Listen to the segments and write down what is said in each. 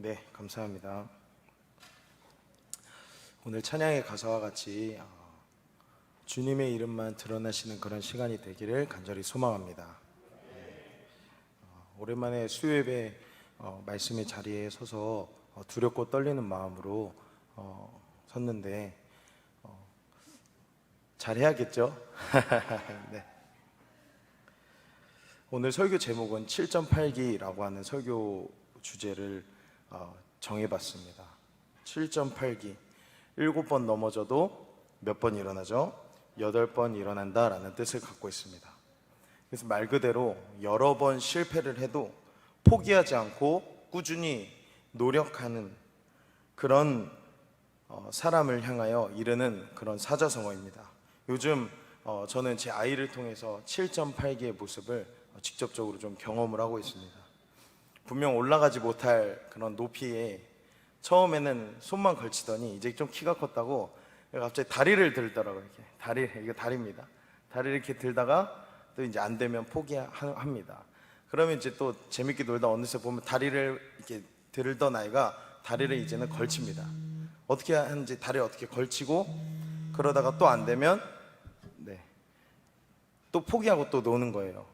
네, 감사합니다. 오늘 찬양의 가사와 같이 주님의 이름만 드러나시는 그런 시간이 되기를 간절히 소망합니다. 오랜만에 수요 예배 말씀의 자리에 서서 두렵고 떨리는 마음으로 섰는데 잘해야겠죠? 네. 오늘 설교 제목은 7.8기라고 하는 설교 주제를 정해봤습니다. 7.8기 7번 넘어져도 몇 번 일어나죠? 8번 일어난다 라는 뜻을 갖고 있습니다. 그래서 말 그대로 여러 번 실패를 해도 포기하지 않고 꾸준히 노력하는 그런 사람을 향하여 이르는 그런 사자성어입니다. 요즘 저는 제 아이를 통해서 7.8기의 모습을 직접적으로 좀 경험을 하고 있습니다. 분명 올라가지 못할 그런 높이에 처음에는 손만 걸치더니 이제 좀 키가 컸다고 갑자기 다리를 들더라고요. 이게 다리입니다. 다리를 이렇게 들다가 또 이제 안 되면 포기합니다. 그러면 이제 또 재밌게 놀다 어느새 보면 다리를 이렇게 들던 아이가 다리를 이제는 걸칩니다. 어떻게 하는지 다리를 어떻게 걸치고 그러다가 또 안 되면 또 포기하고 또 노는 거예요.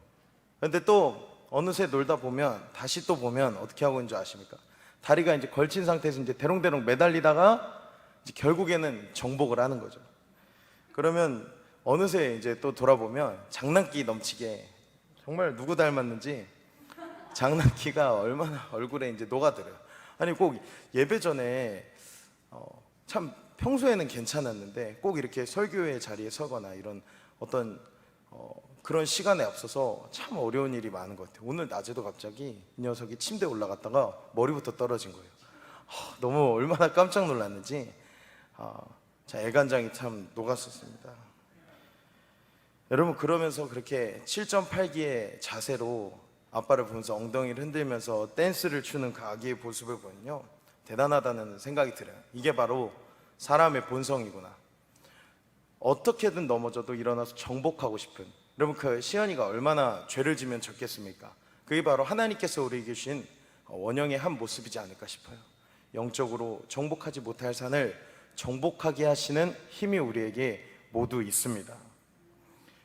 근데 또 어느새 놀다 보면 다시 또 보면 어떻게 하고 있는 줄 아십니까? 다리가 이제 걸친 상태에서 이제 대롱대롱 매달리다가 이제 결국에는 정복을 하는 거죠. 그러면 어느새 이제 또 돌아보면 장난기 넘치게 정말 누구 닮았는지 장난기가 얼마나 얼굴에 이제 녹아들어요. 아니 꼭 예배 전에 참 평소에는 괜찮았는데 꼭 이렇게 설교의 자리에 서거나 이런 어떤 그런 시간에 앞서서 참 어려운 일이 많은 것 같아요. 오늘 낮에도 갑자기 이 녀석이 침대에 올라갔다가 머리부터 떨어진 거예요. 너무 얼마나 깜짝 놀랐는지 애간장이 참 녹았었습니다. 여러분, 그러면서 그렇게 7.8기의 자세로 아빠를 보면서 엉덩이를 흔들면서 댄스를 추는 그 아기의 모습을 보면요, 대단하다는 생각이 들어요. 이게 바로 사람의 본성이구나. 어떻게든 넘어져도 일어나서 정복하고 싶은, 여러분 그 시연이가 얼마나 죄를 지면 졌겠습니까? 그게 바로 하나님께서 우리에게 주신 원형의 한 모습이지 않을까 싶어요. 영적으로 정복하지 못할 산을 정복하게 하시는 힘이 우리에게 모두 있습니다.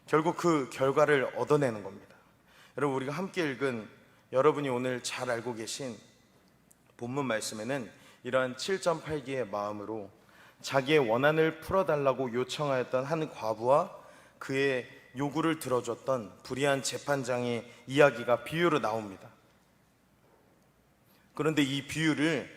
결국 그 결과를 얻어내는 겁니다. 여러분, 우리가 함께 읽은, 여러분이 오늘 잘 알고 계신 본문 말씀에는 이러한 7.8기의 마음으로 자기의 원한을 풀어달라고 요청하였던 한 과부와 그의 요구를 들어줬던 불의한 재판장의 이야기가 비유로 나옵니다. 그런데 이 비유를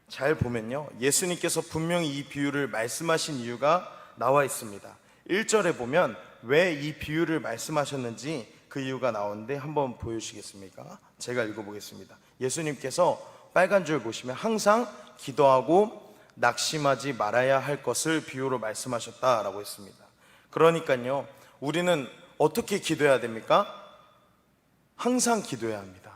잘 보면요, 예수님께서 분명히 이 비유를 말씀하신 이유가 나와 있습니다. 1절에 보면 왜 이 비유를 말씀하셨는지 그 이유가 나오는데 한번 보여주시겠습니까? 제가 읽어보겠습니다. 예수님께서 빨간 줄 보시면 항상 기도하고 낙심하지 말아야 할 것을 비유로 말씀하셨다라고 했습니다. 그러니까요, 우리는 어떻게 기도해야 됩니까? 항상 기도해야 합니다.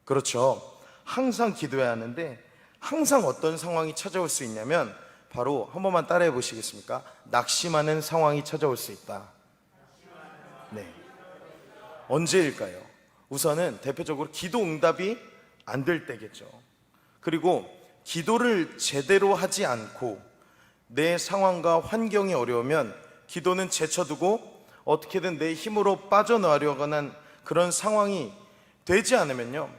그렇죠? 항상 기도해야 하는데 항상 어떤 상황이 찾아올 수 있냐면 바로 한 번만 따라해 보시겠습니까? 낙심하는 상황이 찾아올 수 있다. 네. 언제일까요? 우선은 대표적으로 기도 응답이 안 될 때겠죠. 그리고 기도를 제대로 하지 않고 내 상황과 환경이 어려우면 기도는 제쳐두고 어떻게든 내 힘으로 빠져나가려고 하는 그런 상황이 되지 않으면요,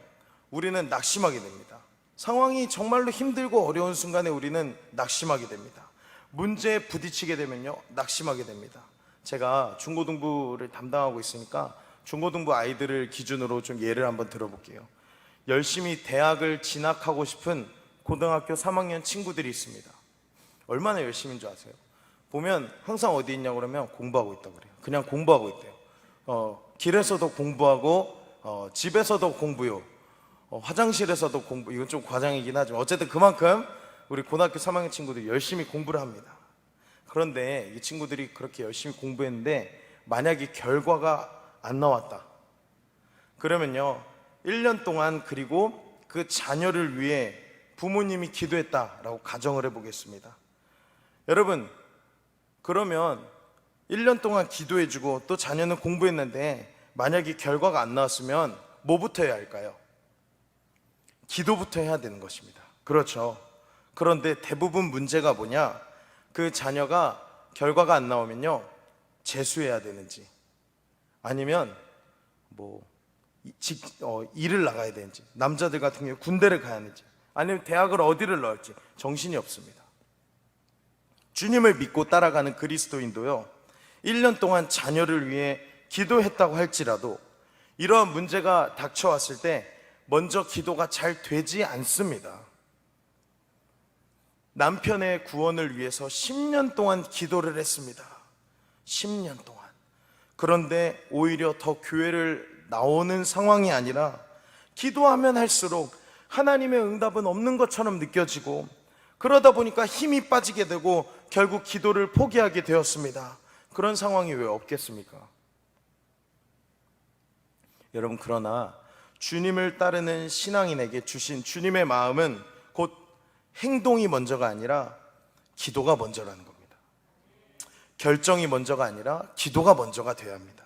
우리는 낙심하게 됩니다. 상황이 정말로 힘들고 어려운 순간에 우리는 낙심하게 됩니다. 문제에 부딪히게 되면요, 낙심하게 됩니다. 제가 중고등부를 담당하고 있으니까 중고등부 아이들을 기준으로 좀 예를 한번 들어볼게요. 열심히 대학을 진학하고 싶은 고등학교 3학년 친구들이 있습니다. 얼마나 열심인 줄 아세요? 보면 항상 어디 있냐고 그러면 공부하고 있다고 그래요. 그냥 공부하고 있대요. 길에서도 공부하고 집에서도 공부요, 화장실에서도 공부. 이건 좀 과장이긴 하지만 어쨌든 그만큼 우리 고등학교 3학년 친구들이 열심히 공부를 합니다. 그런데 이 친구들이 그렇게 열심히 공부했는데 만약에 결과가 안 나왔다 그러면요, 1년 동안 그리고 그 자녀를 위해 부모님이 기도했다라고 가정을 해보겠습니다. 여러분, 그러면 1년 동안 기도해주고 또 자녀는 공부했는데 만약에 결과가 안 나왔으면 뭐부터 해야 할까요? 기도부터 해야 되는 것입니다. 그렇죠. 그런데 대부분 문제가 뭐냐? 그 자녀가 결과가 안 나오면요, 재수해야 되는지, 아니면 일을 나가야 되는지, 남자들 같은 경우 군대를 가야 하는지, 아니면 대학을 어디를 넣을지 정신이 없습니다. 주님을 믿고 따라가는 그리스도인도요, 1년 동안 자녀를 위해 기도했다고 할지라도 이러한 문제가 닥쳐왔을 때 먼저 기도가 잘 되지 않습니다. 남편의 구원을 위해서 10년 동안 기도를 했습니다. 10년 동안. 그런데 오히려 더 교회를 나오는 상황이 아니라 기도하면 할수록 하나님의 응답은 없는 것처럼 느껴지고, 그러다 보니까 힘이 빠지게 되고 결국 기도를 포기하게 되었습니다. 그런 상황이 왜 없겠습니까? 여러분, 그러나 주님을 따르는 신앙인에게 주신 주님의 마음은 곧 행동이 먼저가 아니라 기도가 먼저라는 겁니다. 결정이 먼저가 아니라 기도가 먼저가 되어야 합니다.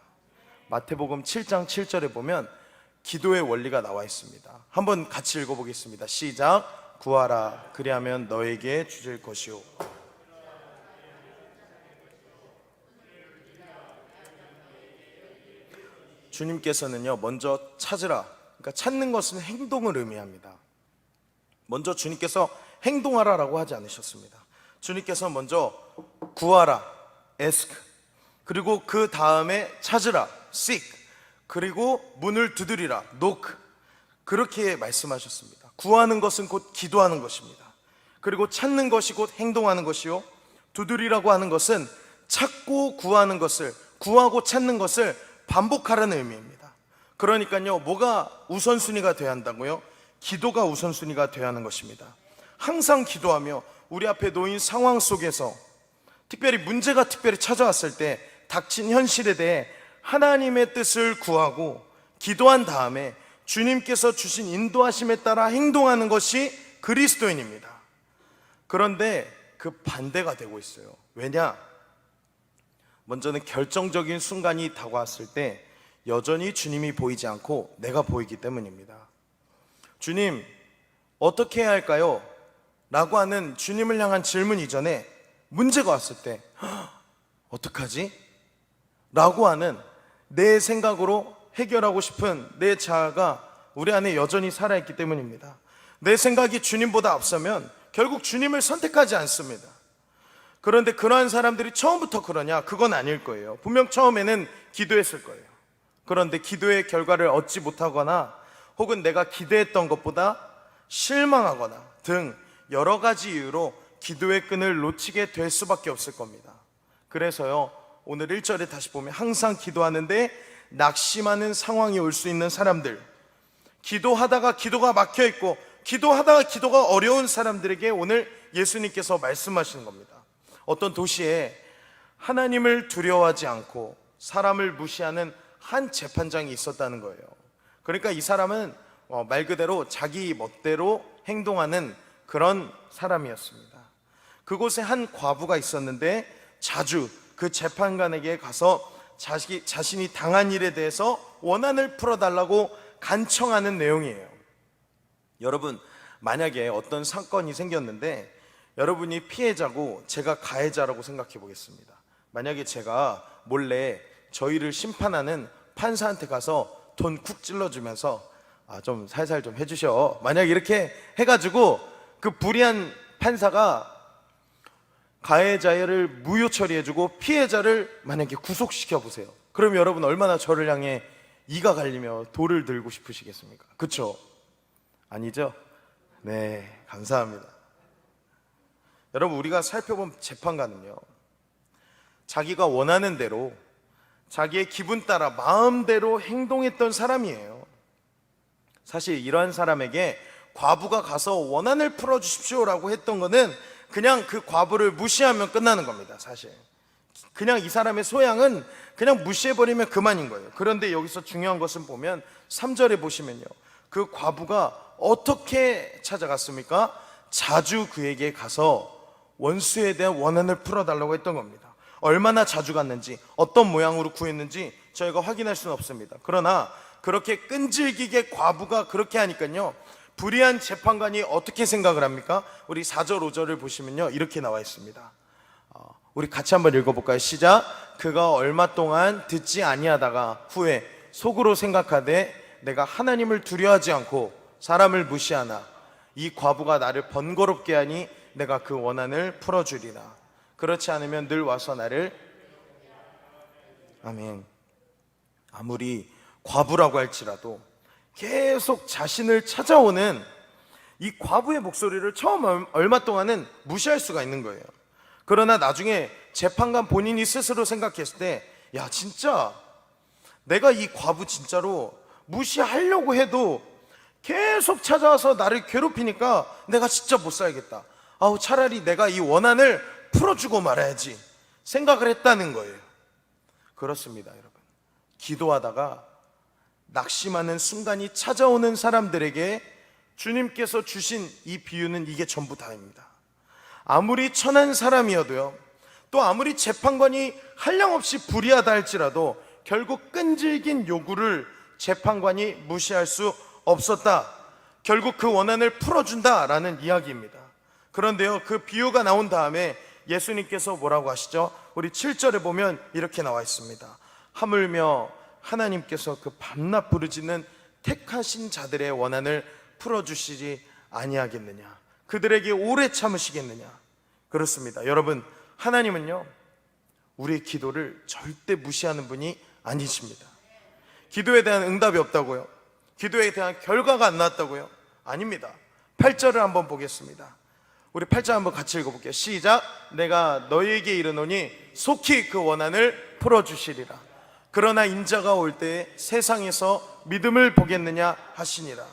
마태복음 7장 7절에 보면 기도의 원리가 나와 있습니다. 한번 같이 읽어보겠습니다. 시작. 구하라, 그리하면 너에게 주실 것이요. 주님께서는요, 먼저 찾으라, 그러니까 찾는 것은 행동을 의미합니다. 먼저 주님께서 행동하라라고 하지 않으셨습니다. 주님께서 먼저 구하라, ask, 그리고 그 다음에 찾으라, seek, 그리고 문을 두드리라, knock, 그렇게 말씀하셨습니다. 구하는 것은 곧 기도하는 것입니다. 그리고 찾는 것이 곧 행동하는 것이요, 두드리라고 하는 것은 찾고 구하는 것을, 구하고 찾는 것을 반복하라는 의미입니다. 그러니까요, 뭐가 우선순위가 되어야 한다고요? 기도가 우선순위가 되어야 하는 것입니다. 항상 기도하며 우리 앞에 놓인 상황 속에서 특별히 문제가 찾아왔을 때 닥친 현실에 대해 하나님의 뜻을 구하고 기도한 다음에 주님께서 주신 인도하심에 따라 행동하는 것이 그리스도인입니다. 그런데 그 반대가 되고 있어요. 왜냐? 먼저는 결정적인 순간이 다가왔을 때 여전히 주님이 보이지 않고 내가 보이기 때문입니다. 주님, 어떻게 해야 할까요? 라고 하는 주님을 향한 질문 이전에 문제가 왔을 때 어떡하지? 라고 하는 내 생각으로 해결하고 싶은 내 자아가 우리 안에 여전히 살아있기 때문입니다. 내 생각이 주님보다 앞서면 결국 주님을 선택하지 않습니다. 그런데 그러한 사람들이 처음부터 그러냐? 그건 아닐 거예요. 분명 처음에는 기도했을 거예요. 그런데 기도의 결과를 얻지 못하거나 혹은 내가 기대했던 것보다 실망하거나 등 여러 가지 이유로 기도의 끈을 놓치게 될 수밖에 없을 겁니다. 그래서요, 오늘 1절에 다시 보면 항상 기도하는데 낙심하는 상황이 올 수 있는 사람들, 기도하다가 기도가 막혀있고 기도하다가 기도가 어려운 사람들에게 오늘 예수님께서 말씀하시는 겁니다. 어떤 도시에 하나님을 두려워하지 않고 사람을 무시하는 한 재판장이 있었다는 거예요. 그러니까 이 사람은 말 그대로 자기 멋대로 행동하는 그런 사람이었습니다. 그곳에 한 과부가 있었는데 자주 그 재판관에게 가서 자신이 당한 일에 대해서 원한을 풀어달라고 간청하는 내용이에요. 여러분, 만약에 어떤 사건이 생겼는데 여러분이 피해자고 제가 가해자라고 생각해 보겠습니다. 만약에 제가 몰래 저희를 심판하는 판사한테 가서 돈 쿡 찔러주면서 좀 살살 좀 해주셔, 만약에 이렇게 해가지고 그 불의한 판사가 가해자를 무효 처리해주고 피해자를 만약에 구속시켜 보세요. 그럼 여러분 얼마나 저를 향해 이가 갈리며 돌을 들고 싶으시겠습니까? 그쵸? 아니죠? 네, 감사합니다. 여러분, 우리가 살펴본 재판관은요, 자기가 원하는 대로 자기의 기분 따라 마음대로 행동했던 사람이에요. 사실 이러한 사람에게 과부가 가서 원한을 풀어주십시오라고 했던 거는 그냥 그 과부를 무시하면 끝나는 겁니다. 사실 그냥 이 사람의 소양은 그냥 무시해버리면 그만인 거예요. 그런데 여기서 중요한 것은 보면 3절에 보시면요, 그 과부가 어떻게 찾아갔습니까? 자주 그에게 가서 원수에 대한 원한을 풀어달라고 했던 겁니다. 얼마나 자주 갔는지, 어떤 모양으로 구했는지 저희가 확인할 수는 없습니다. 그러나 그렇게 끈질기게 과부가 그렇게 하니까요, 불의한 재판관이 어떻게 생각을 합니까? 우리 4절 5절을 보시면요, 이렇게 나와 있습니다. 우리 같이 한번 읽어볼까요? 시작. 그가 얼마 동안 듣지 아니하다가 후에 속으로 생각하되 내가 하나님을 두려워하지 않고 사람을 무시하나 이 과부가 나를 번거롭게 하니 내가 그 원한을 풀어주리라. 그렇지 않으면 늘 와서 나를. 아멘. 아무리 과부라고 할지라도 계속 자신을 찾아오는 이 과부의 목소리를 처음 얼마 동안은 무시할 수가 있는 거예요. 그러나 나중에 재판관 본인이 스스로 생각했을 때, 야, 진짜 내가 이 과부 진짜로 무시하려고 해도 계속 찾아와서 나를 괴롭히니까 내가 진짜 못 살겠다. 아우, 차라리 내가 이 원한을 풀어주고 말아야지 생각을 했다는 거예요. 그렇습니다, 여러분. 기도하다가 낙심하는 순간이 찾아오는 사람들에게 주님께서 주신 이 비유는 이게 전부 다입니다. 아무리 천한 사람이어도요, 또 아무리 재판관이 한량없이 불의하다 할지라도 결국 끈질긴 요구를 재판관이 무시할 수 없었다. 결국 그 원한을 풀어준다라는 이야기입니다. 그런데요, 그 비유가 나온 다음에 예수님께서 뭐라고 하시죠? 우리 7절에 보면 이렇게 나와 있습니다. 하물며 하나님께서 그 밤낮 부르짖는 택하신 자들의 원한을 풀어주시지 아니하겠느냐? 그들에게 오래 참으시겠느냐? 그렇습니다. 여러분, 하나님은요, 우리의 기도를 절대 무시하는 분이 아니십니다. 기도에 대한 응답이 없다고요? 기도에 대한 결과가 안 나왔다고요? 아닙니다. 8절을 한번 보겠습니다. 우리 8절 한번 같이 읽어볼게요. 시작. 내가 너희에게 이르노니 속히 그 원한을 풀어주시리라. 그러나 인자가 올 때에 세상에서 믿음을 보겠느냐 하시니라.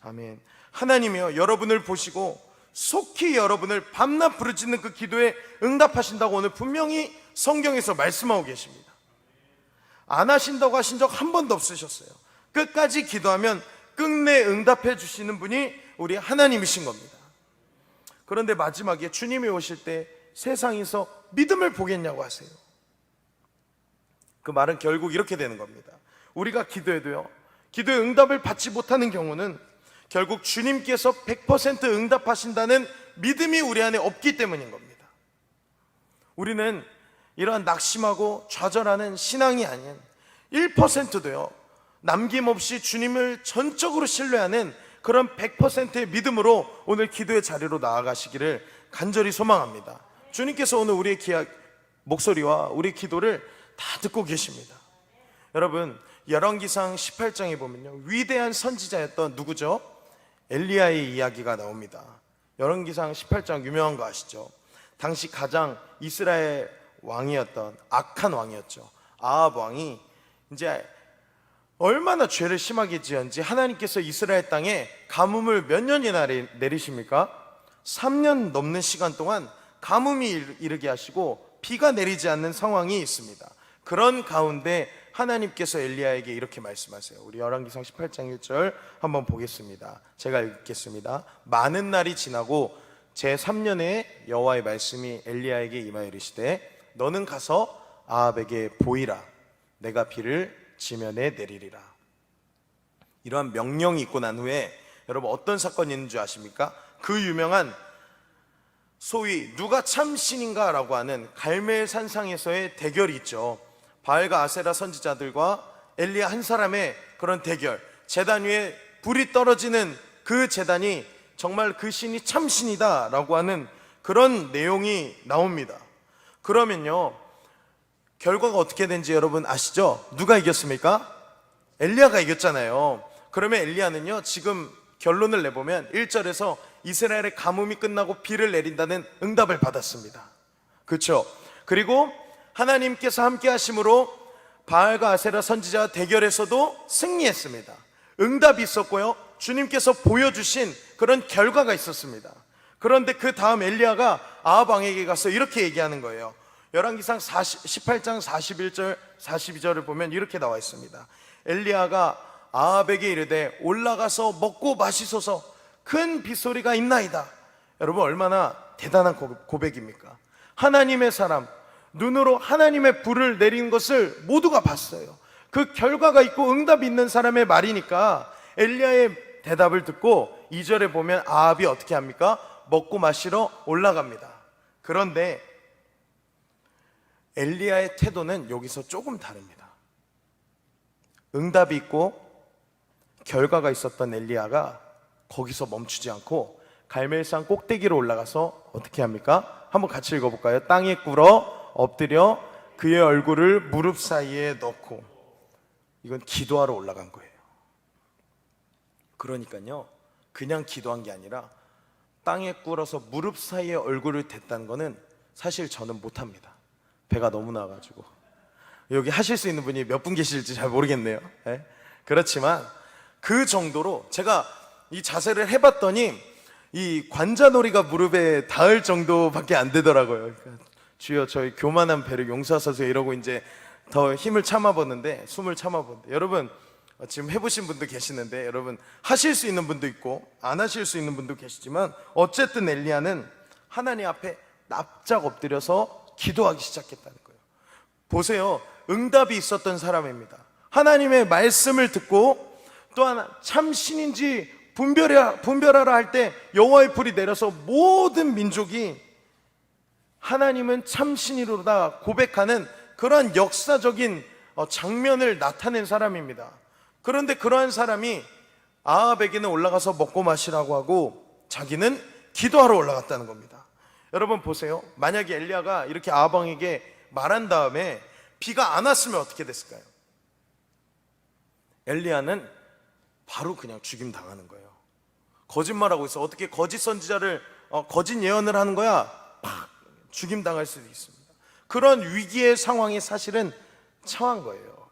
아멘. 하나님이요, 여러분을 보시고 속히 여러분을 밤낮 부르짖는 그 기도에 응답하신다고 오늘 분명히 성경에서 말씀하고 계십니다. 안 하신다고 하신 적 한 번도 없으셨어요. 끝까지 기도하면 끝내 응답해 주시는 분이 우리 하나님이신 겁니다. 그런데 마지막에 주님이 오실 때 세상에서 믿음을 보겠냐고 하세요. 그 말은 결국 이렇게 되는 겁니다. 우리가 기도해도요, 기도의 응답을 받지 못하는 경우는 결국 주님께서 100% 응답하신다는 믿음이 우리 안에 없기 때문인 겁니다. 우리는 이러한 낙심하고 좌절하는 신앙이 아닌 1%도요 남김없이 주님을 전적으로 신뢰하는 그런 100%의 믿음으로 오늘 기도의 자리로 나아가시기를 간절히 소망합니다. 주님께서 오늘 우리의 목소리와 우리의 기도를 다 듣고 계십니다. 여러분, 열왕기상 18장에 보면요, 위대한 선지자였던 누구죠? 엘리야의 이야기가 나옵니다. 열왕기상 18장 유명한 거 아시죠? 당시 가장 이스라엘 왕이었던 악한 왕이었죠. 아합 왕이 이제 얼마나 죄를 심하게 지었는지 하나님께서 이스라엘 땅에 가뭄을 몇 년이나 내리십니까? 3년 넘는 시간 동안 가뭄이 이르게 하시고 비가 내리지 않는 상황이 있습니다. 그런 가운데 하나님께서 엘리야에게 이렇게 말씀하세요. 우리 열왕기상 18장 1절 한번 보겠습니다. 제가 읽겠습니다. 많은 날이 지나고 제3년에 여호와의 말씀이 엘리야에게 임하여 이르시되 너는 가서 아합에게 보이라. 내가 비를 지면에 내리리라. 이러한 명령이 있고 난 후에 여러분 어떤 사건이 있는 줄 아십니까? 그 유명한 소위 누가 참 신인가 라고 하는 갈멜 산상에서의 대결이 있죠. 바알과 아세라 선지자들과 엘리야 한 사람의 그런 대결, 제단 위에 불이 떨어지는 그 제단이 정말 그 신이 참 신이다 라고 하는 그런 내용이 나옵니다. 그러면요, 결과가 어떻게 된지 여러분 아시죠? 누가 이겼습니까? 엘리야가 이겼잖아요. 그러면 엘리야는요, 지금 결론을 내보면 1절에서 이스라엘의 가뭄이 끝나고 비를 내린다는 응답을 받았습니다. 그렇죠? 그리고 하나님께서 함께 하심으로 바알과 아세라 선지자 대결에서도 승리했습니다. 응답이 있었고요, 주님께서 보여주신 그런 결과가 있었습니다. 그런데 그 다음 엘리야가 아합 왕에게 가서 이렇게 얘기하는 거예요. 열왕기상 18장 41절 42절을 보면 이렇게 나와 있습니다. 엘리야가 아합에게 이르되 올라가서 먹고 마시소서, 큰 빗소리가 있나이다. 여러분, 얼마나 대단한 고백입니까? 하나님의 사람, 눈으로 하나님의 불을 내린 것을 모두가 봤어요. 그 결과가 있고 응답이 있는 사람의 말이니까 엘리야의 대답을 듣고 2절에 보면 아합이 어떻게 합니까? 먹고 마시러 올라갑니다. 그런데 엘리야의 태도는 여기서 조금 다릅니다. 응답이 있고 결과가 있었던 엘리야가 거기서 멈추지 않고 갈멜산 꼭대기로 올라가서 어떻게 합니까? 한번 같이 읽어볼까요? 땅에 꿇어 엎드려 그의 얼굴을 무릎 사이에 넣고. 이건 기도하러 올라간 거예요. 그러니까요, 그냥 기도한 게 아니라 땅에 꿇어서 무릎 사이에 얼굴을 댔다는 거는 사실 저는 못합니다. 배가 너무 나와가지고. 여기 하실 수 있는 분이 몇 분 계실지 잘 모르겠네요. 네? 그렇지만 그 정도로 제가 이 자세를 해봤더니 이 관자놀이가 무릎에 닿을 정도밖에 안 되더라고요. 그러니까 주여 저희 교만한 배를 용서하소서 이러고 이제 더 힘을 참아보는데, 숨을 참아보는데, 여러분 지금 해보신 분도 계시는데, 여러분 하실 수 있는 분도 있고 안 하실 수 있는 분도 계시지만 어쨌든 엘리야는 하나님 앞에 납작 엎드려서 기도하기 시작했다는 거예요. 보세요, 응답이 있었던 사람입니다. 하나님의 말씀을 듣고 또한 참신인지 분별하라 할 때 여호와의 불이 내려서 모든 민족이 하나님은 참신이로다 고백하는 그러한 역사적인 장면을 나타낸 사람입니다. 그런데 그러한 사람이 아합에게는 올라가서 먹고 마시라고 하고 자기는 기도하러 올라갔다는 겁니다. 여러분 보세요, 만약에 엘리야가 이렇게 아합 왕에게 말한 다음에 비가 안 왔으면 어떻게 됐을까요? 엘리야는 바로 그냥 죽임 당하는 거예요. 거짓말하고 있어. 어떻게 거짓 선지자를 거짓 예언을 하는 거야? 팍 죽임 당할 수도 있습니다. 그런 위기의 상황이 사실은 처한 거예요.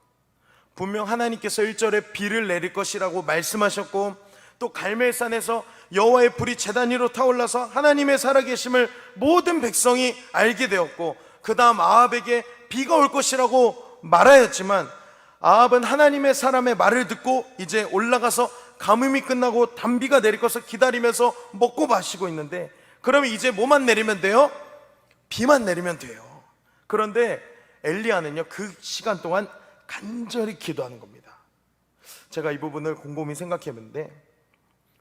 분명 하나님께서 1절에 비를 내릴 것이라고 말씀하셨고, 또 갈멜산에서 여호와의 불이 제단 위로 타올라서 하나님의 살아계심을 모든 백성이 알게 되었고, 그 다음 아합에게 비가 올 것이라고 말하였지만 아합은 하나님의 사람의 말을 듣고 이제 올라가서 가뭄이 끝나고 단비가 내릴 것을 기다리면서 먹고 마시고 있는데, 그러면 이제 뭐만 내리면 돼요? 비만 내리면 돼요. 그런데 엘리야는요, 그 시간 동안 간절히 기도하는 겁니다. 제가 이 부분을 곰곰이 생각해봤는데,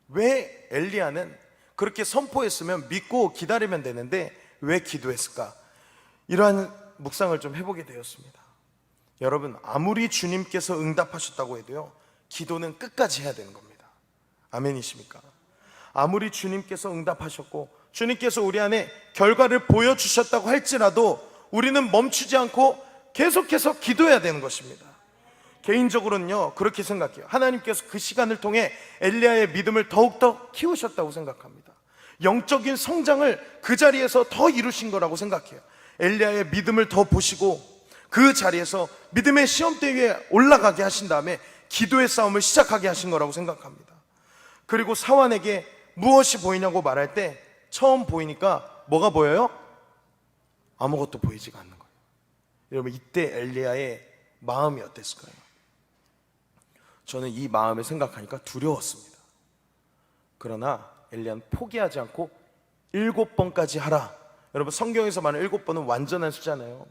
왜 엘리야는 그렇게 선포했으면 믿고 기다리면 되는데 왜 기도했을까? 이러한 묵상을 좀 해보게 되었습니다. 여러분, 아무리 주님께서 응답하셨다고 해도요, 기도는 끝까지 해야 되는 겁니다. 아멘이십니까? 아무리 주님께서 응답하셨고 주님께서 우리 안에 결과를 보여주셨다고 할지라도 우리는 멈추지 않고 계속해서 기도해야 되는 것입니다. 개인적으로는요, 그렇게 생각해요. 하나님께서 그 시간을 통해 엘리야의 믿음을 더욱더 키우셨다고 생각합니다. 영적인 성장을 그 자리에서 더 이루신 거라고 생각해요. 엘리야의 믿음을 더 보시고 그 자리에서 믿음의 시험대 위에 올라가게 하신 다음에 기도의 싸움을 시작하게 하신 거라고 생각합니다. 그리고 사환에게 무엇이 보이냐고 말할 때 처음 보이니까 뭐가 보여요? 아무것도 보이지가 않는 거예요. 여러분, 이때 엘리야의 마음이 어땠을까요? 저는 이 마음을 생각하니까 두려웠습니다. 그러나 엘리야는 포기하지 않고 7번까지 하라. 여러분, 성경에서 말하는 7번은 완전한 숫자잖아요.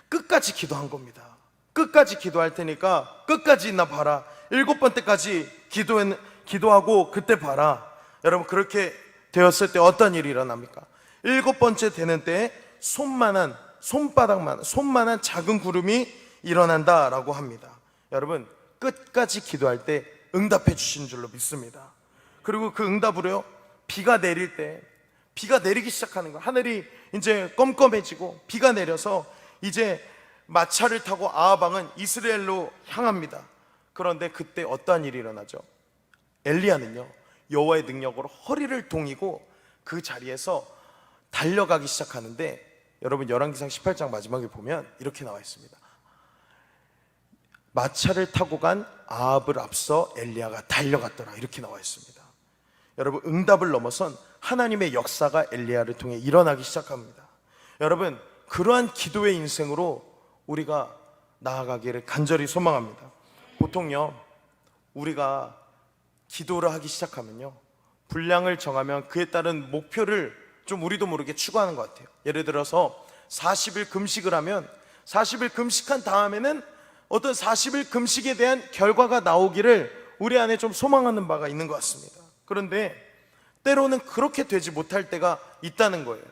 끝까지 기도한 겁니다. 끝까지 기도할 테니까 끝까지 나 봐라. 7번 때까지 기도하고 그때 봐라. 여러분, 그렇게 되었을 때 어떤 일이 일어납니까? 7번째 되는 때에 손만한 작은 구름이 일어난다라고 합니다. 여러분, 끝까지 기도할 때 응답해 주신 줄로 믿습니다. 그리고 그 응답으로요, 비가 내릴 때, 비가 내리기 시작하는 거예요. 하늘이 이제 껌껌해지고 비가 내려서 이제 마차를 타고 아합 왕은 이스라엘로 향합니다. 그런데 그때 어떠한 일이 일어나죠? 엘리야는요, 여호와의 능력으로 허리를 동이고 그 자리에서 달려가기 시작하는데, 여러분 열왕기상 18장 마지막에 보면 이렇게 나와 있습니다. 마차를 타고 간 아합을 앞서 엘리야가 달려갔더라, 이렇게 나와 있습니다. 여러분, 응답을 넘어선 하나님의 역사가 엘리야를 통해 일어나기 시작합니다. 여러분, 그러한 기도의 인생으로 우리가 나아가기를 간절히 소망합니다. 보통요, 우리가 기도를 하기 시작하면요, 분량을 정하면 그에 따른 목표를 좀 우리도 모르게 추구하는 것 같아요. 예를 들어서 40일 금식을 하면 40일 금식한 다음에는 어떤 40일 금식에 대한 결과가 나오기를 우리 안에 좀 소망하는 바가 있는 것 같습니다. 그런데 때로는 그렇게 되지 못할 때가 있다는 거예요.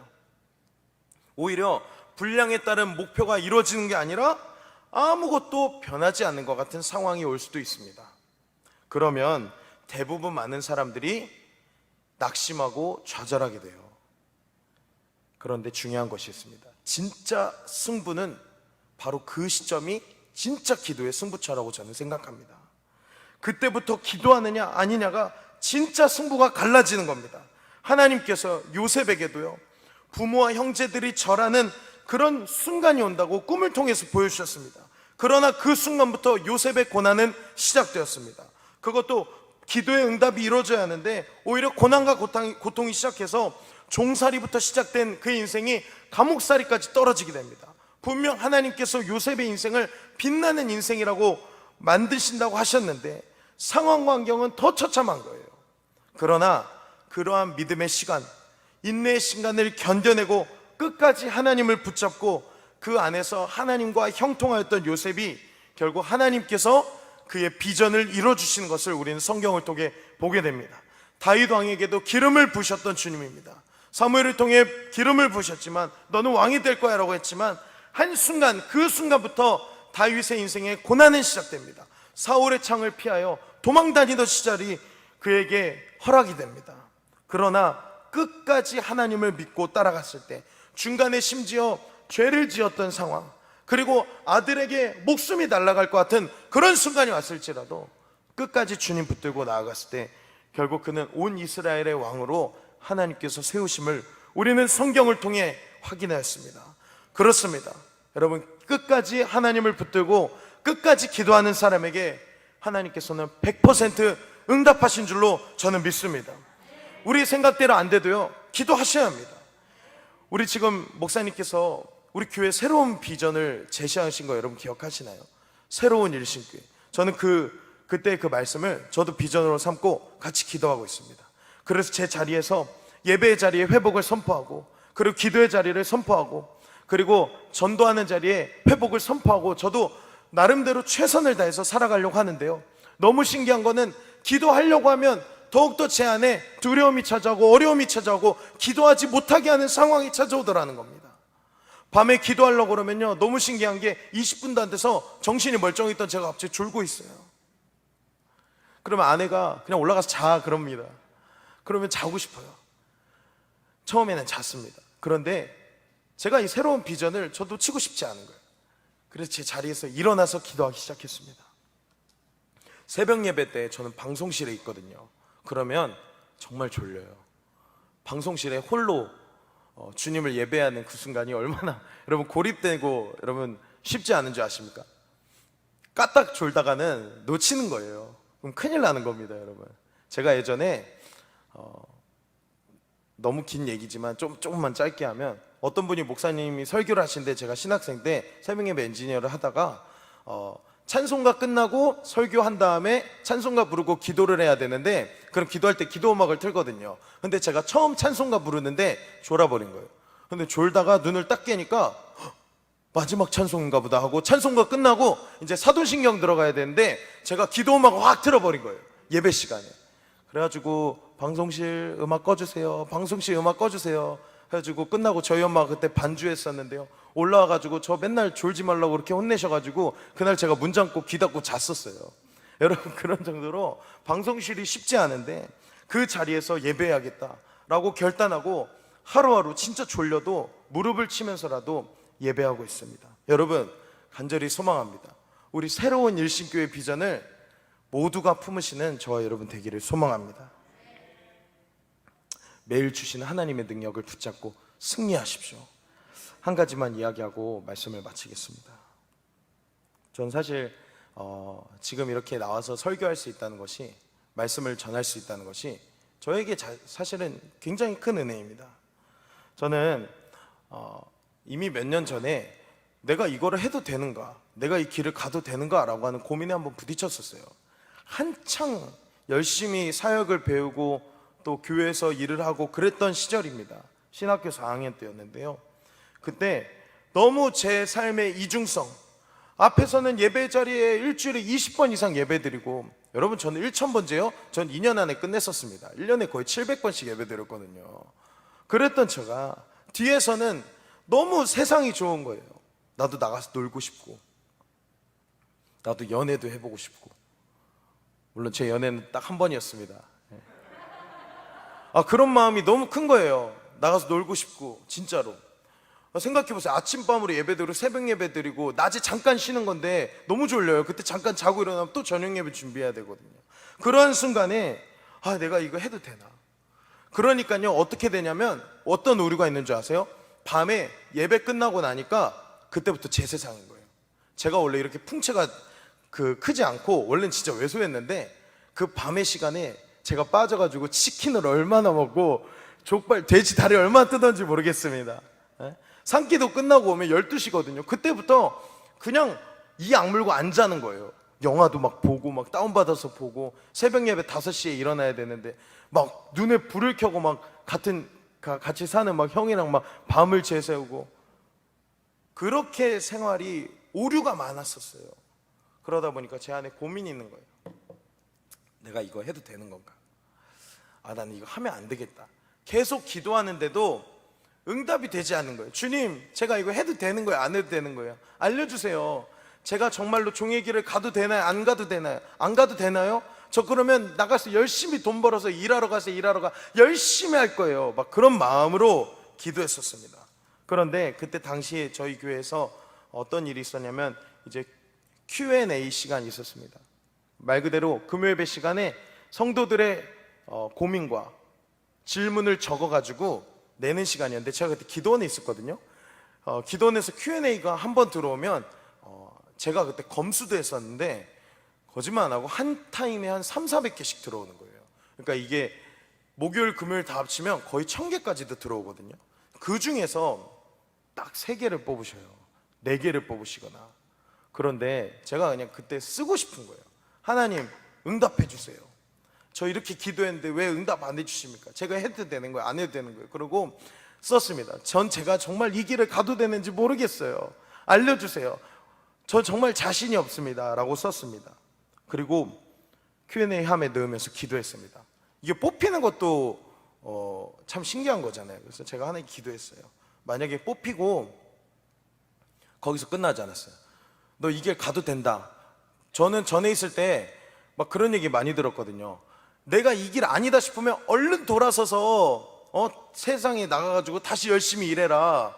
오히려 분량에 따른 목표가 이루어지는 게 아니라 아무것도 변하지 않는 것 같은 상황이 올 수도 있습니다. 그러면 대부분 많은 사람들이 낙심하고 좌절하게 돼요. 그런데 중요한 것이 있습니다. 진짜 승부는 바로 그 시점이 진짜 기도의 승부처라고 저는 생각합니다. 그때부터 기도하느냐 아니냐가 진짜 승부가 갈라지는 겁니다. 하나님께서 요셉에게도요, 부모와 형제들이 절하는 그런 순간이 온다고 꿈을 통해서 보여주셨습니다. 그러나 그 순간부터 요셉의 고난은 시작되었습니다. 그것도 기도의 응답이 이루어져야 하는데 오히려 고난과 고통이 시작해서 종살이부터 시작된 그 인생이 감옥살이까지 떨어지게 됩니다. 분명 하나님께서 요셉의 인생을 빛나는 인생이라고 만드신다고 하셨는데 상황과 환경은 더 처참한 거예요. 그러나 그러한 믿음의 시간, 인내의 시간을 견뎌내고 끝까지 하나님을 붙잡고 그 안에서 하나님과 형통하였던 요셉이 결국 하나님께서 그의 비전을 이뤄주시는 것을 우리는 성경을 통해 보게 됩니다. 다윗 왕에게도 기름을 부으셨던 주님입니다. 사무엘을 통해 기름을 부으셨지만 너는 왕이 될 거야 라고 했지만 한순간, 그 순간부터 다윗의 인생에 고난은 시작됩니다. 사울의 창을 피하여 도망다니던 시절이 그에게 허락이 됩니다. 그러나 끝까지 하나님을 믿고 따라갔을 때, 중간에 심지어 죄를 지었던 상황, 그리고 아들에게 목숨이 날아갈 것 같은 그런 순간이 왔을지라도 끝까지 주님 붙들고 나아갔을 때 결국 그는 온 이스라엘의 왕으로 하나님께서 세우심을 우리는 성경을 통해 확인하였습니다. 그렇습니다. 여러분, 끝까지 하나님을 붙들고 끝까지 기도하는 사람에게 하나님께서는 100% 응답하신 줄로 저는 믿습니다. 우리 생각대로 안 돼도요, 기도하셔야 합니다. 우리 지금 목사님께서 우리 교회 새로운 비전을 제시하신 거 여러분 기억하시나요? 새로운 일신교회. 저는 그때 그 말씀을 저도 비전으로 삼고 같이 기도하고 있습니다. 그래서 제 자리에서 예배의 자리에 회복을 선포하고, 그리고 기도의 자리를 선포하고, 그리고 전도하는 자리에 회복을 선포하고, 저도 나름대로 최선을 다해서 살아가려고 하는데요, 너무 신기한 거는 기도하려고 하면 더욱더 제 안에 두려움이 찾아오고 어려움이 찾아오고 기도하지 못하게 하는 상황이 찾아오더라는 겁니다. 밤에 기도하려고 그러면요, 너무 신기한 게 20분도 안 돼서 정신이 멀쩡했던 제가 갑자기 졸고 있어요. 그러면 아내가 그냥 올라가서 자 그럽니다. 그러면 자고 싶어요. 처음에는 잤습니다. 그런데 제가 이 새로운 비전을 저도 치고 싶지 않은 거예요. 그래서 제 자리에서 일어나서 기도하기 시작했습니다. 새벽 예배 때 저는 방송실에 있거든요. 그러면 정말 졸려요. 방송실에 홀로 주님을 예배하는 그 순간이 얼마나 여러분 고립되고 여러분 쉽지 않은 줄 아십니까? 까딱 졸다가는 놓치는 거예요. 그럼 큰일 나는 겁니다, 여러분. 제가 예전에 너무 긴 얘기지만 조금만 짧게 하면, 어떤 분이 목사님이 설교를 하시는데 제가 신학생 때 새벽 예배 엔지니어를 하다가 찬송가 끝나고 설교한 다음에 찬송가 부르고 기도를 해야 되는데, 그럼 기도할 때 기도 음악을 틀거든요. 근데 제가 처음 찬송가 부르는데 졸아버린 거예요. 근데 졸다가 눈을 딱 깨니까 마지막 찬송인가 보다 하고 찬송가 끝나고 이제 사도신경 들어가야 되는데 제가 기도 음악을 확 틀어버린 거예요, 예배 시간에. 그래가지고 방송실 음악 꺼주세요, 방송실 음악 꺼주세요 해가지고 끝나고 저희 엄마가 그때 반주했었는데요, 올라와가지고 저 맨날 졸지 말라고 그렇게 혼내셔가지고 그날 제가 문 잠고 귀 닫고 잤었어요. 여러분, 그런 정도로 방송실이 쉽지 않은데 그 자리에서 예배해야겠다라고 결단하고 하루하루 진짜 졸려도 무릎을 치면서라도 예배하고 있습니다. 여러분, 간절히 소망합니다. 우리 새로운 일신교회 비전을 모두가 품으시는 저와 여러분 되기를 소망합니다. 매일 주시는 하나님의 능력을 붙잡고 승리하십시오. 한 가지만 이야기하고 말씀을 마치겠습니다. 전 사실 지금 이렇게 나와서 설교할 수 있다는 것이, 말씀을 전할 수 있다는 것이 저에게 사실은 굉장히 큰 은혜입니다. 저는 이미 몇 년 전에 내가 이거를 해도 되는가, 내가 이 길을 가도 되는가 라고 하는 고민에 한번 부딪혔었어요. 한창 열심히 사역을 배우고 또 교회에서 일을 하고 그랬던 시절입니다. 신학교 4학년 때였는데요, 그때 너무 제 삶의 이중성, 앞에서는 예배 자리에 일주일에 20번 이상 예배 드리고, 여러분, 저는 1000번째요? 전 2년 안에 끝냈었습니다. 1년에 거의 700번씩 예배 드렸거든요. 그랬던 제가 뒤에서는 너무 세상이 좋은 거예요. 나도 나가서 놀고 싶고, 나도 연애도 해보고 싶고. 물론 제 연애는 딱 한 번이었습니다. 그런 마음이 너무 큰 거예요. 나가서 놀고 싶고, 진짜로. 생각해보세요. 아침밤으로 예배드리고 새벽 예배 드리고 낮에 잠깐 쉬는 건데 너무 졸려요. 그때 잠깐 자고 일어나면 또 저녁 예배 준비해야 되거든요. 그러한 순간에 내가 이거 해도 되나? 그러니까요, 어떻게 되냐면 어떤 오류가 있는 줄 아세요? 밤에 예배 끝나고 나니까 그때부터 제 세상인 거예요. 제가 원래 이렇게 풍채가 크지 않고 원래는 진짜 왜소했는데, 그 밤의 시간에 제가 빠져가지고 치킨을 얼마나 먹고 족발, 돼지 다리 얼마나 뜯었는지 모르겠습니다. 산기도 끝나고 오면 12시거든요. 그때부터 그냥 이 악물고 안 자는 거예요. 영화도 막 보고, 막 다운받아서 보고, 새벽 예배 5시에 일어나야 되는데 막 눈에 불을 켜고 막 같이 사는 막 형이랑 막 밤을 새세우고, 그렇게 생활이 오류가 많았었어요. 그러다 보니까 제 안에 고민이 있는 거예요. 내가 이거 해도 되는 건가? 나는 이거 하면 안 되겠다. 계속 기도하는데도 응답이 되지 않는 거예요. 주님, 제가 이거 해도 되는 거예요? 안 해도 되는 거예요? 알려주세요. 제가 정말로 종의 길을 가도 되나요? 안 가도 되나요? 안 가도 되나요? 저 그러면 나가서 열심히 돈 벌어서 일하러 가서 열심히 할 거예요. 막 그런 마음으로 기도했었습니다. 그런데 그때 당시에 저희 교회에서 어떤 일이 있었냐면, 이제 Q&A 시간이 있었습니다. 말 그대로 금요예배 시간에 성도들의 고민과 질문을 적어가지고 내는 시간이었는데, 제가 그때 기도원에 있었거든요. 기도원에서 Q&A가 한 번 들어오면 제가 그때 검수도 했었는데, 거짓말 안 하고 한 타임에 한 300-400개씩 들어오는 거예요. 그러니까 이게 목요일 금요일 다 합치면 거의 1000개까지도 들어오거든요. 그 중에서 딱 3개를 뽑으셔요. 4개를 뽑으시거나. 그런데 제가 그냥 그때 쓰고 싶은 거예요. 하나님, 응답해 주세요. 저 이렇게 기도했는데 왜 응답 안 해주십니까? 제가 해도 되는 거예요? 안 해도 되는 거예요? 그러고 썼습니다. 제가 정말 이 길을 가도 되는지 모르겠어요. 알려주세요. 저 정말 자신이 없습니다. 라고 썼습니다. 그리고 Q&A 함에 넣으면서 기도했습니다. 이게 뽑히는 것도 참 신기한 거잖아요. 그래서 제가 하나님 기도했어요. 만약에 뽑히고 거기서 끝나지 않았어요. 너 이 길 가도 된다. 저는 전에 있을 때 막 그런 얘기 많이 들었거든요. 내가 이 길 아니다 싶으면 얼른 돌아서서 세상에 나가가지고 다시 열심히 일해라.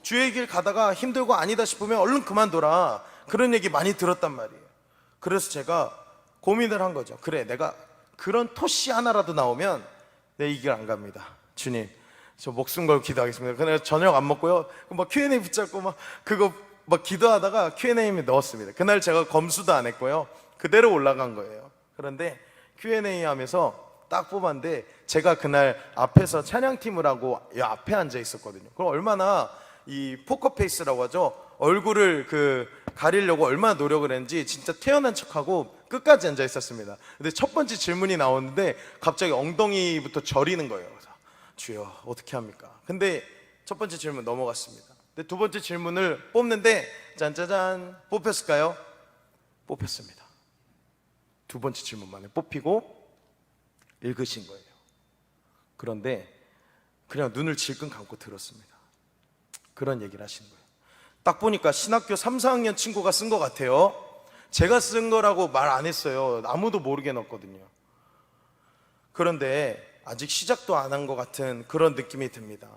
주의 길 가다가 힘들고 아니다 싶으면 얼른 그만둬라. 그런 얘기 많이 들었단 말이에요. 그래서 제가 고민을 한 거죠. 그래, 내가 그런 토시 하나라도 나오면 내 이 길 안 갑니다. 주님, 저 목숨 걸고 기도하겠습니다. 그날 저녁 안 먹고요, 막 Q&A 붙잡고 막 그거 막 기도하다가 Q&A에 넣었습니다. 그날 제가 검수도 안 했고요, 그대로 올라간 거예요. 그런데 Q&A 하면서 딱 뽑았는데, 제가 그날 앞에서 찬양팀을 하고 이 앞에 앉아 있었거든요. 그럼 얼마나 이 포커페이스라고 하죠, 얼굴을 가리려고 얼마나 노력을 했는지 진짜 태어난 척하고 끝까지 앉아 있었습니다. 근데 첫 번째 질문이 나오는데 갑자기 엉덩이부터 저리는 거예요. 그래서 주여, 어떻게 합니까? 근데 첫 번째 질문 넘어갔습니다. 근데 두 번째 질문을 뽑는데 짠짜잔, 뽑혔을까요? 뽑혔습니다. 두 번째 질문만에 뽑히고 읽으신 거예요. 그런데 그냥 눈을 질끈 감고 들었습니다. 그런 얘기를 하시는 거예요. 딱 보니까 신학교 3, 4학년 친구가 쓴 것 같아요. 제가 쓴 거라고 말 안 했어요. 아무도 모르게 넣었거든요. 그런데 아직 시작도 안 한 것 같은 그런 느낌이 듭니다.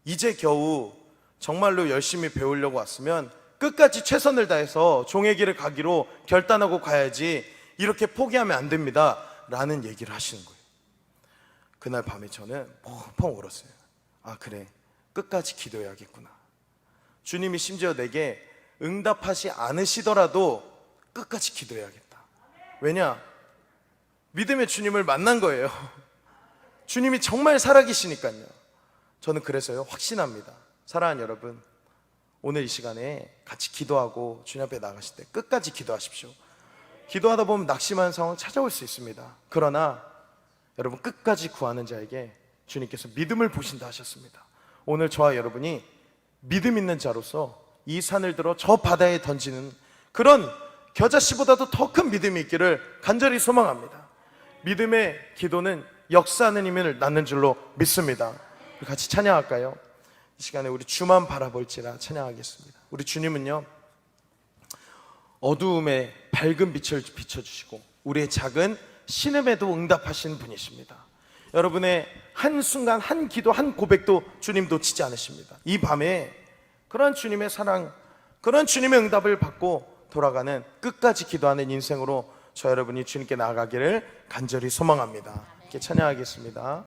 이제 겨우 정말로 열심히 배우려고 왔으면 끝까지 최선을 다해서 종의 길을 가기로 결단하고 가야지, 이렇게 포기하면 안 됩니다 라는 얘기를 하시는 거예요. 그날 밤에 저는 펑펑 울었어요. 그래, 끝까지 기도해야겠구나. 주님이 심지어 내게 응답하지 않으시더라도 끝까지 기도해야겠다. 왜냐? 믿음의 주님을 만난 거예요. 주님이 정말 살아계시니까요. 저는 그래서요, 확신합니다. 사랑하는 여러분, 오늘 이 시간에 같이 기도하고 주님 앞에 나가실 때 끝까지 기도하십시오. 기도하다 보면 낙심하는 상황 찾아올 수 있습니다. 그러나 여러분, 끝까지 구하는 자에게 주님께서 믿음을 보신다 하셨습니다. 오늘 저와 여러분이 믿음 있는 자로서 이 산을 들어 저 바다에 던지는 그런 겨자씨보다도 더 큰 믿음이 있기를 간절히 소망합니다. 믿음의 기도는 역사하는 힘을 낳는 줄로 믿습니다. 우리 같이 찬양할까요? 이 시간에 우리 주만 바라볼지라 찬양하겠습니다. 우리 주님은요, 어두움에 밝은 빛을 비춰주시고 우리의 작은 신음에도 응답하시는 분이십니다. 여러분의 한순간 한 기도 한 고백도 주님 놓치지 않으십니다. 이 밤에 그런 주님의 사랑, 그런 주님의 응답을 받고 돌아가는 끝까지 기도하는 인생으로 저 여러분이 주님께 나아가기를 간절히 소망합니다. 이렇게 찬양하겠습니다.